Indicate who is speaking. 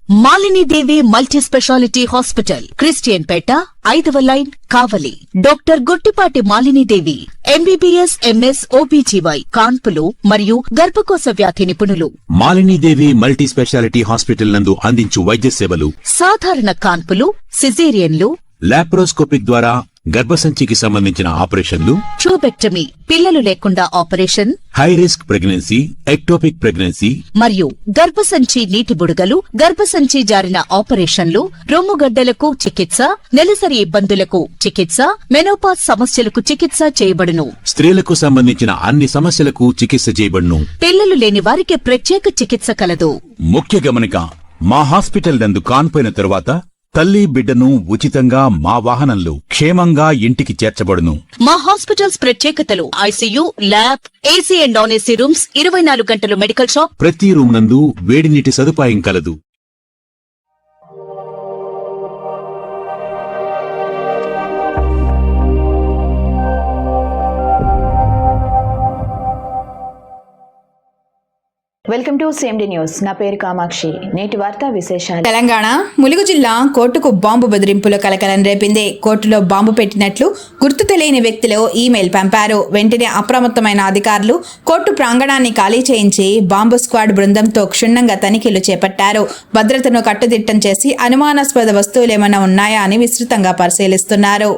Speaker 1: మాలిని దేవి multi speciality hospital, Christian పేట, 5వ line, కావలి. Doctor Guttipati Malini దేవి, MBBS, MS, OBGY, కాన్పులు మరియు గర్భకోశ వ్యాధి నిపుణులు.
Speaker 2: మాలిని దేవి మల్టీ స్పెషాలిటీ హాస్పిటల్ నందు అందించు వైద్య సేవలు:
Speaker 1: సాధారణ కాన్పులు, సిజేరియన్లు,
Speaker 2: లాప్రోస్కోపిక్ ద్వారా గర్భసంచికి సంబంధించిన ఆపరేషన్లు,
Speaker 1: ట్యూబెక్టమీ, పిల్లలు లేకుండా operation,
Speaker 2: high risk pregnancy, ectopic pregnancy
Speaker 1: మరియు గర్భసంచి నీటి బుడగలు, గర్భసంచి జారిన ఆపరేషన్లు, రొమ్ముగడ్డలకు చికిత్స, నెలసరి ఇబ్బందులకు చికిత్స, మెనోపాజ్ సమస్యలకు చికిత్స చేయబడును.
Speaker 2: స్త్రీలకు సంబంధించిన అన్ని సమస్యలకు చికిత్స చేయబడును.
Speaker 1: పిల్లలు లేని వారికి ప్రత్యేక చికిత్స కలదు.
Speaker 2: ముఖ్య గమనిక: మా హాస్పిటల్ నందు కాన్పోయిన తరువాత తల్లి బిడ్డను ఉచితంగా మా వాహనంలో క్షేమంగా ఇంటికి చేర్చబడును.
Speaker 1: మా హాస్పిటల్స్ ప్రత్యేకతలు: ICU, lab, AC and non AC rooms, 24 గంటలు మెడికల్ షాప్,
Speaker 2: ప్రతి రూమ్ నందు వేడి నీటి సదుపాయం కలదు.
Speaker 3: వెల్కమ్ టు సేమ్డి న్యూస్. నా పేరు కామాక్షి. నేటి వార్తా విశేషాలు.
Speaker 4: తెలంగాణ ములుగు జిల్లా కోర్టుకు బాంబు బెదిరింపులో కలకలం రేపింది. కోర్టులో బాంబు పెట్టినట్లు గుర్తు తెలియని వ్యక్తులు ఈమెయిల్ పంపారు. వెంటనే అప్రమత్తమైన అధికారులు కోర్టు ప్రాంగణాన్ని ఖాళీ చేయించి బాంబు స్క్వాడ్ బృందంతో క్షుణ్ణంగా తనిఖీలు చేపట్టారు. భద్రతను కట్టుదిట్టం చేసి అనుమానాస్పద వస్తువులేమన్నా ఉన్నాయా అని విస్తృతంగా పరిశీలిస్తున్నారు.